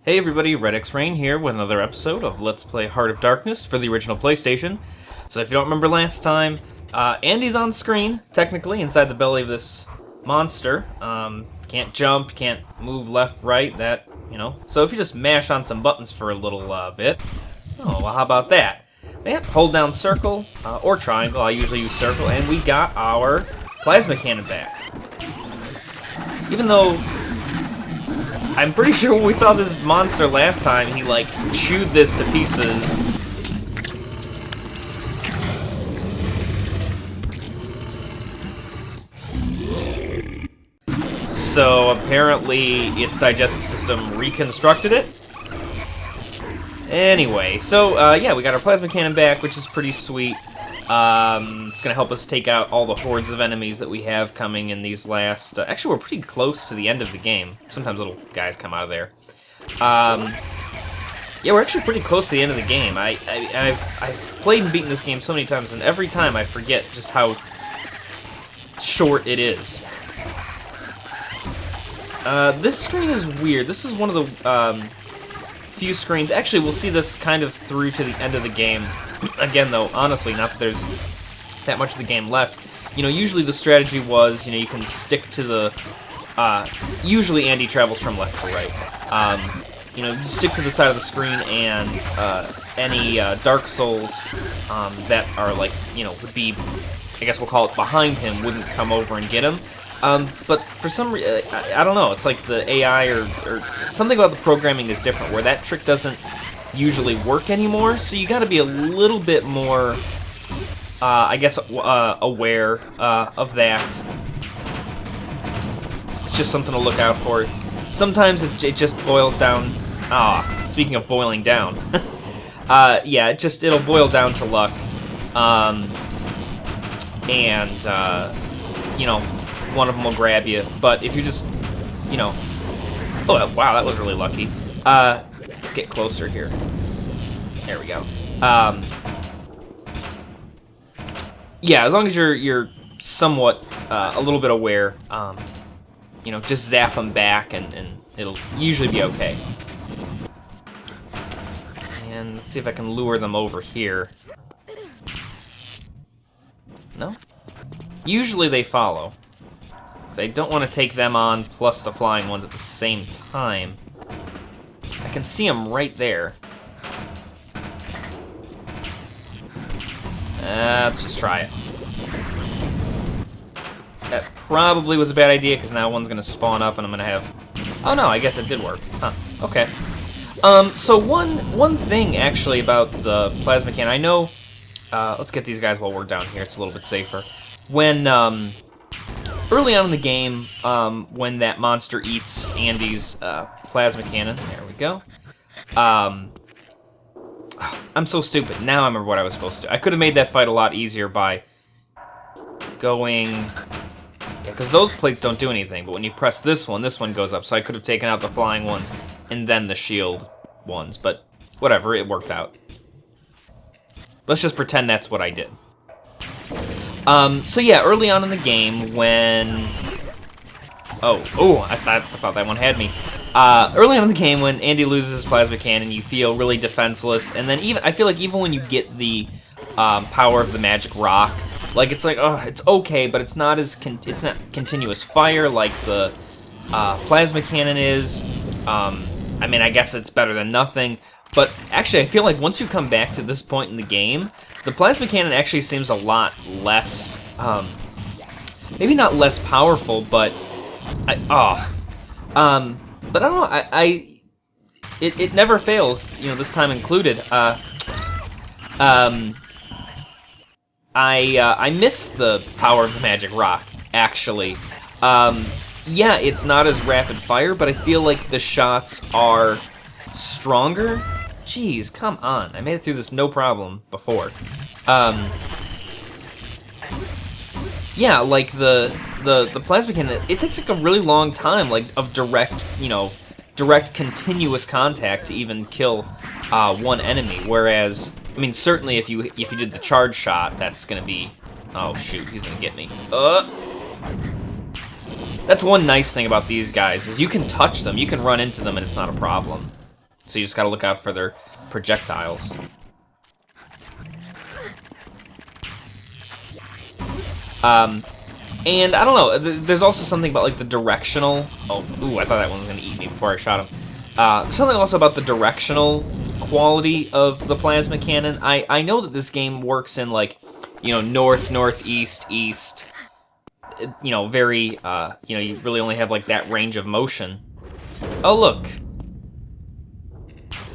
Hey everybody, Red X Rain here with another episode of Let's Play Heart of Darkness for the original PlayStation. So if you don't remember last time, Andy's on screen, technically, inside the belly of this monster. Can't jump, can't move left, right, So if you just mash on some buttons for a little bit, oh, well how about that? Yep, hold down circle, or triangle, I usually use circle, and we got our plasma cannon back. Even though I'm pretty sure when we saw this monster last time, he, like, chewed this to pieces. So, apparently, its digestive system reconstructed it. Anyway, so, yeah, we got our plasma cannon back, which is pretty sweet. It's gonna help us take out all the hordes of enemies that we have coming in these last... actually, we're pretty close to the end of the game. Sometimes little guys come out of there. Yeah, we're actually pretty close to the end of the game. I've played and beaten this game so many times, and every time I forget just how short it is. This screen is weird. This is one of the few screens... Actually, we'll see this kind of through to the end of the game. Again, though, honestly, not that there's that much of the game left. You know, usually the strategy was, you can stick to the... usually Andy travels from left to right. You stick to the side of the screen and any Dark Souls that are, like, would be, I guess we'll call it behind him, wouldn't come over and get him. But for some reason, I don't know, it's like the AI or something about the programming is different, where that trick doesn't usually work anymore, so you gotta be a little bit more, I guess, aware of that. It's just something to look out for. Sometimes it just boils down, speaking of boiling down, yeah, it'll boil down to luck, and, one of them will grab you, but if you just, oh, wow, that was really lucky. Let's get closer here. There we go. Yeah, as long as you're somewhat a little bit aware, just zap them back and it'll usually be okay. And let's see if I can lure them over here. No? Usually they follow. So I don't want to take them on plus the flying ones at the same time. I can see them right there. Let's just try it. That probably was a bad idea, because now one's going to spawn up and I'm going to have... Oh no, I guess it did work. Huh, okay. So one thing, actually, about the plasma cannon, I know... let's get these guys while we're down here, it's a little bit safer. When, early on in the game, when that monster eats Andy's plasma cannon, there we go. I'm so stupid. Now I remember what I was supposed to do. I could have made that fight a lot easier by going... Yeah, because those plates don't do anything, but when you press this one goes up. So I could have taken out the flying ones and then the shield ones, but whatever, it worked out. Let's just pretend that's what I did. So yeah, early on in the game when... Oh, I thought that one had me. Early on in the game when Andy loses his plasma cannon, you feel really defenseless, and then I feel like even when you get the power of the magic rock, like it's like, oh, it's okay, but it's not it's not continuous fire like the plasma cannon is. I mean, I guess it's better than nothing, but actually I feel like once you come back to this point in the game, the plasma cannon actually seems a lot less, maybe not less powerful, but but I don't know, it never fails, this time included. I miss the power of the magic rock, actually. Yeah, it's not as rapid fire, but I feel like the shots are stronger. Jeez, come on. I made it through this no problem before. Yeah, like the plasma cannon, it takes like a really long time, like, of direct continuous contact to even kill one enemy, whereas, I mean, certainly if you did the charge shot, that's gonna be... Oh, shoot, he's gonna get me. That's one nice thing about these guys, is you can touch them, you can run into them, and it's not a problem. So you just gotta look out for their projectiles. And I don't know, there's also something about like the directional, oh, ooh, I thought that one was gonna eat me before I shot him. There's something also about the directional quality of the plasma cannon. I know that this game works in like, you know, north, northeast, east, you know, very, you know, you really only have like that range of motion. Oh, look.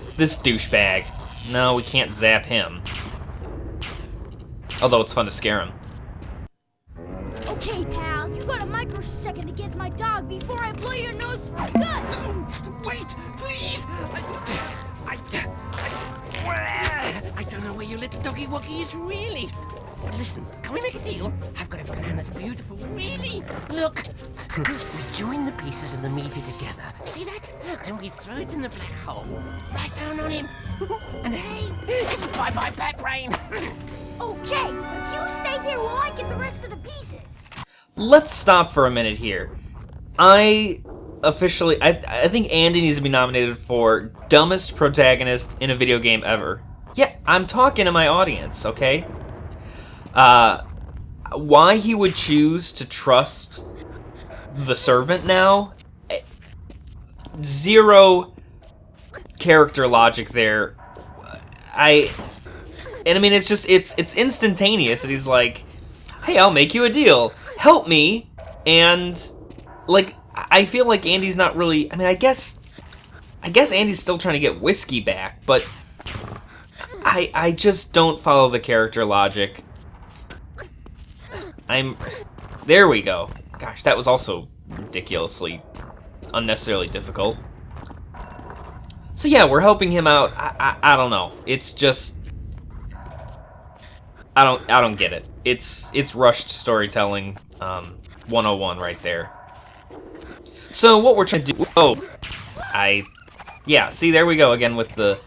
It's this douchebag. No, we can't zap him. Although it's fun to scare him. Okay, pal, you got a microsecond to get my dog before I blow your nose for good. Wait, please! I don't know where your little doggy woggy is really. But listen, can we make a deal? I've got a plan that's beautiful, really. Look, we join the pieces of the meter together. See that? Then we throw it in the black hole, right down on him. And hey, it's a bye-bye fat brain. Okay, but you stay here while I get the rest of the pieces. Let's stop for a minute here. I think Andy needs to be nominated for dumbest protagonist in a video game ever. Yeah, I'm talking to my audience, okay? Why he would choose to trust the servant now? Zero character logic there. I mean, it's just, it's instantaneous, and he's like, hey, I'll make you a deal. Help me. And, like, I feel like Andy's not really, I mean, I guess Andy's still trying to get Whiskey back, but I just don't follow the character logic. There we go. Gosh, that was also ridiculously, unnecessarily difficult. So yeah, we're helping him out. I don't know. It's just, I don't get it. It's rushed storytelling 101 right there. So what we're trying to do, yeah, see, there we go again with the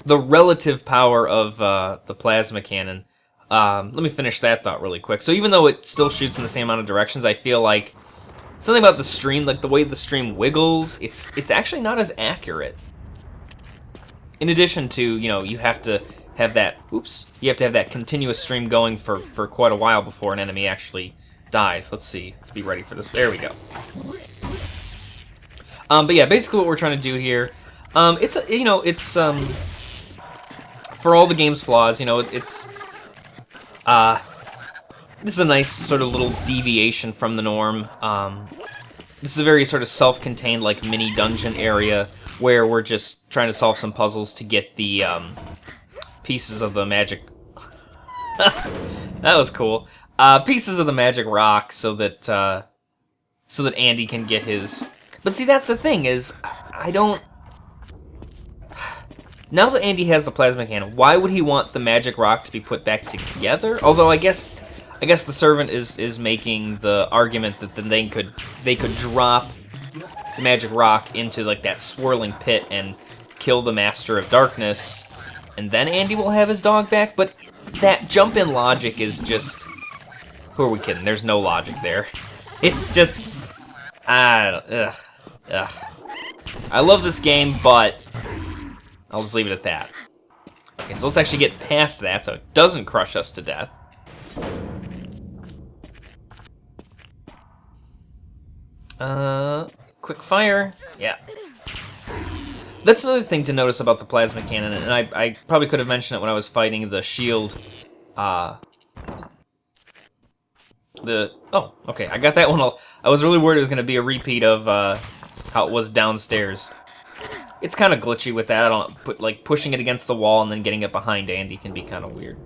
relative power of the plasma cannon. Let me finish that thought really quick. So even though it still shoots in the same amount of directions, I feel like something about the stream, like the way the stream wiggles, it's actually not as accurate. In addition to, you know, you have to have that, you have to have that continuous stream going for quite a while before an enemy actually dies. Let's see, let's be ready for this. There we go. But yeah, basically what we're trying to do here, it's, you know, it's, for all the game's flaws, you know, it's, this is a nice sort of little deviation from the norm. This is a very sort of self-contained, like, mini dungeon area where we're just trying to solve some puzzles to get the, pieces of the magic... That was cool. Pieces of the magic rock so that Andy can get his... But see, that's the thing, is, I don't... Now that Andy has the plasma cannon, why would he want the magic rock to be put back together? Although I guess the servant is making the argument that then they could drop the magic rock into like that swirling pit and kill the Master of Darkness, and then Andy will have his dog back. But that jump in logic is just, who are we kidding? There's no logic there. It's just, ugh. I love this game, but I'll just leave it at that. Okay, so let's actually get past that so it doesn't crush us to death. Quick fire. Yeah. That's another thing to notice about the plasma cannon, and I probably could have mentioned it when I was fighting the shield. Oh, okay, I got that one. I was really worried it was going to be a repeat of how it was downstairs. It's kind of glitchy with that. I don't like pushing it against the wall and then getting it behind Andy can be kind of weird.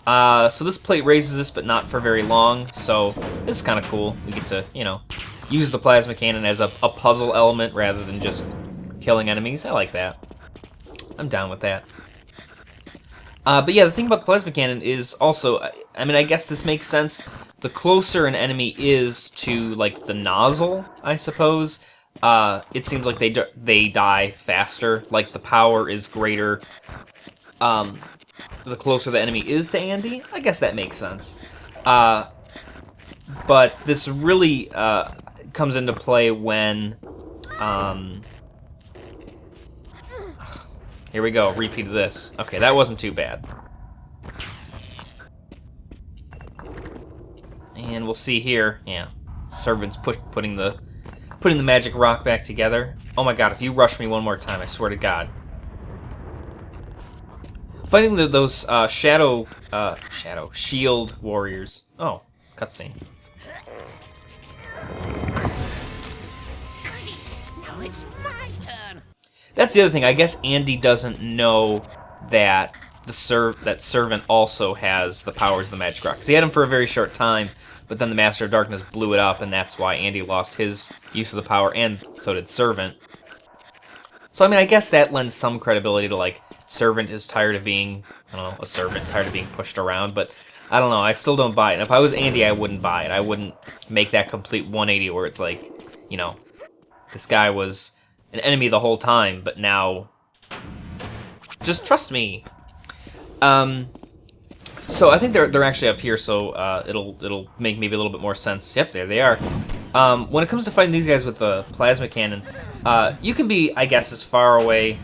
So this plate raises this, but not for very long. So this is kind of cool. We get to, you know, use the plasma cannon as a puzzle element rather than just killing enemies. I like that. I'm down with that. But yeah, the thing about the plasma cannon is also, I mean, I guess this makes sense. The closer an enemy is to like the nozzle, I suppose, it seems like they die faster. Like the power is greater. The closer the enemy is to Andy, I guess that makes sense. But this really comes into play when Here we go, repeat of this. Okay, that wasn't too bad. And we'll see here, yeah, servant's putting the magic rock back together. Oh my god, if you rush me one more time, I swear to god. Fighting those shadow shield warriors. Oh, cutscene. Now it's my turn. That's the other thing. I guess Andy doesn't know that that servant also has the powers of the magic rock. Because he had him for a very short time, but then the Master of Darkness blew it up, and that's why Andy lost his use of the power, and so did Servant. So, I mean, I guess that lends some credibility to, like, Servant is tired of being, I don't know, a servant, tired of being pushed around, but I don't know, I still don't buy it. And if I was Andy, I wouldn't buy it. I wouldn't make that complete 180 where it's like, you know, this guy was an enemy the whole time, but now, just trust me. So I think they're actually up here, so it'll make maybe a little bit more sense. Yep, there they are. When it comes to fighting these guys with the plasma cannon, you can be, I guess, as far away.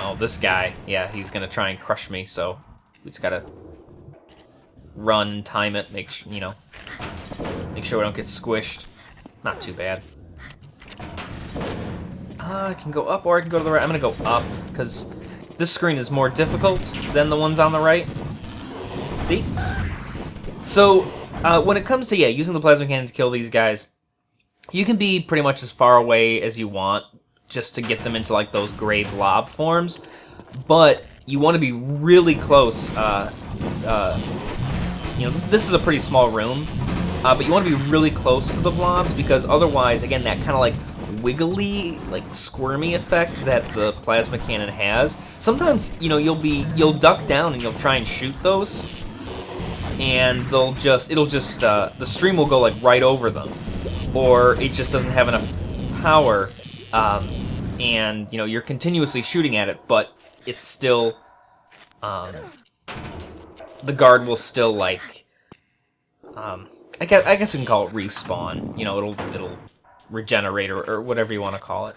Oh, this guy, yeah, he's gonna try and crush me, so we just gotta run, time it, make sure we don't get squished. Not too bad. I can go up or I can go to the right. I'm gonna go up because this screen is more difficult than the ones on the right. See? So, when it comes to, using the plasma cannon to kill these guys, you can be pretty much as far away as you want just to get them into, like, those gray blob forms, but you want to be really close. This is a pretty small room, but you want to be really close to the blobs because otherwise, again, that kind of, like, wiggly, like, squirmy effect that the plasma cannon has, sometimes, you'll duck down and you'll try and shoot those, and the stream will go, like, right over them, or it just doesn't have enough power, and, you're continuously shooting at it, but it's still, the guard will still, like, I guess we can call it respawn, it'll regenerate or whatever you want to call it.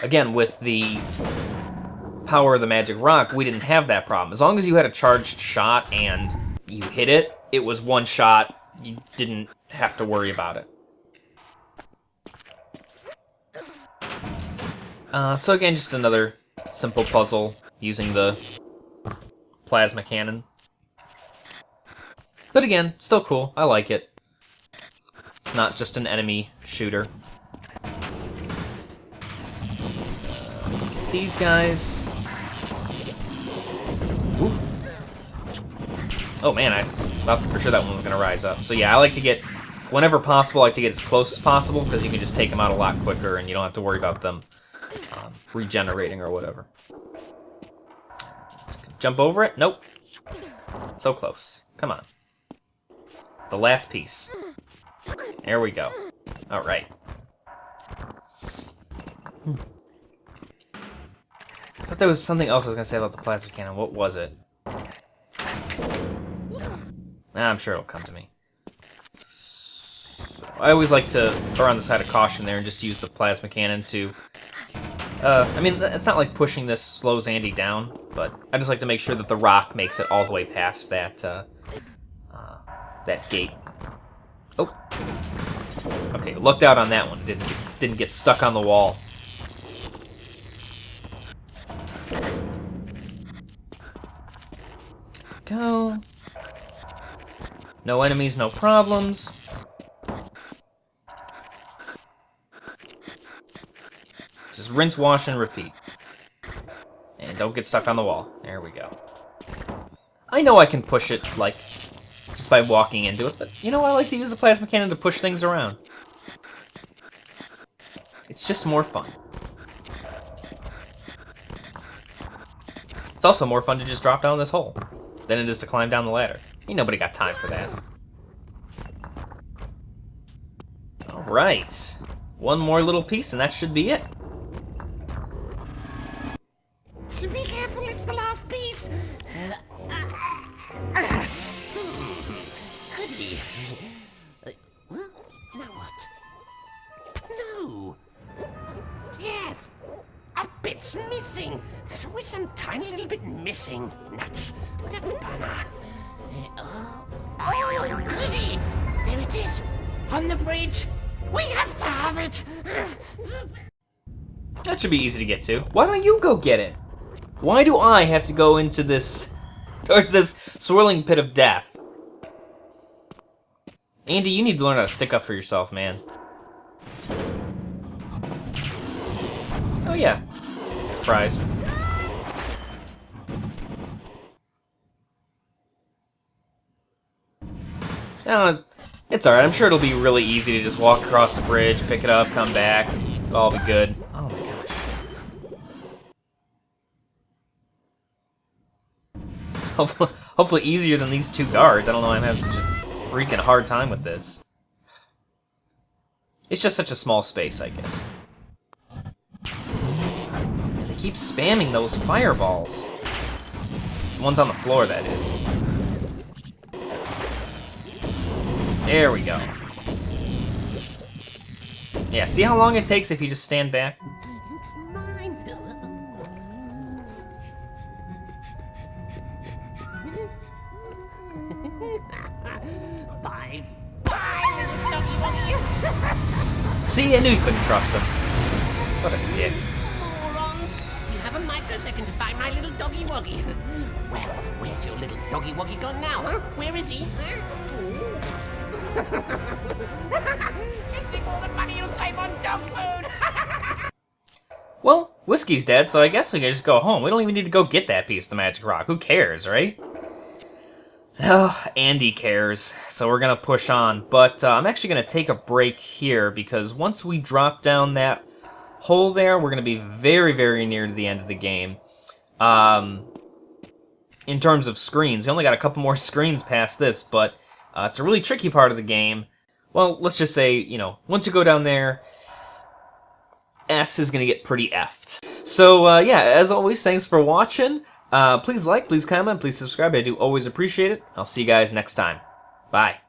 Again, with the power of the magic rock, we didn't have that problem. As long as you had a charged shot and you hit it, it was one shot. You didn't have to worry about it. So again, just another simple puzzle using the plasma cannon. But again, still cool. I like it. It's not just an enemy shooter. Get these guys. Ooh. Oh man, I thought for sure that one was gonna rise up. So yeah, I like to get, whenever possible, I like to get as close as possible because you can just take them out a lot quicker and you don't have to worry about them regenerating or whatever. Let's jump over it. Nope. So close. Come on. It's the last piece. There we go. All right. I thought there was something else I was going to say about the plasma cannon. What was it? I'm sure it'll come to me. I always like to err on the side of caution there and just use the plasma cannon to... I mean, it's not like pushing this slows Andy down, but I just like to make sure that the rock makes it all the way past that, that gate. Oh. Okay, lucked out on that one. Didn't get stuck on the wall. Go. No enemies, no problems. Just rinse, wash, and repeat. And don't get stuck on the wall. There we go. I know I can push it, like, just by walking into it, but, I like to use the plasma cannon to push things around. It's just more fun. It's also more fun to just drop down this hole than it is to climb down the ladder. Ain't nobody got time for that. Alright. One more little piece and that should be it. So be careful, it's the last piece. Could be. Well, now what? No. Yes. A bit It's missing. There's always some tiny little bit missing. Nuts. What a banner. Oh, goody! There it is. On the bridge. We have to have it. That should be easy to get to. Why don't you go get it? Why do I have to go into this... towards this swirling pit of death? Andy, you need to learn how to stick up for yourself, man. Oh yeah. Surprise. It's alright. I'm sure it'll be really easy to just walk across the bridge, pick it up, come back. It'll all be good. Oh my gosh. Hopefully easier than these 2 guards. I don't know why I'm having such a freaking hard time with this. It's just such a small space, I guess. They keep spamming those fireballs. The ones on the floor, that is. There we go. Yeah, see how long it takes if you just stand back? It's mine. Bye. Bye, little doggy woggy. See, I knew you couldn't trust him. What a dick. Morons. You have a microsecond to find my little doggy woggy. Well, where's your little doggy woggy gone now, huh? Where is he? It's all the money you'll save on dog food. Well, Whiskey's dead, so I guess we can just go home. We don't even need to go get that piece of the magic rock. Who cares, right? Oh, Andy cares, so we're gonna push on. But I'm actually gonna take a break here because once we drop down that hole there, we're gonna be very, very near to the end of the game. In terms of screens, we only got a couple more screens past this, but it's a really tricky part of the game. Well, let's just say, you know, once you go down there, S is gonna get pretty effed. So, yeah, as always, thanks for watching. Please like, please comment, please subscribe. I do always appreciate it. I'll see you guys next time. Bye.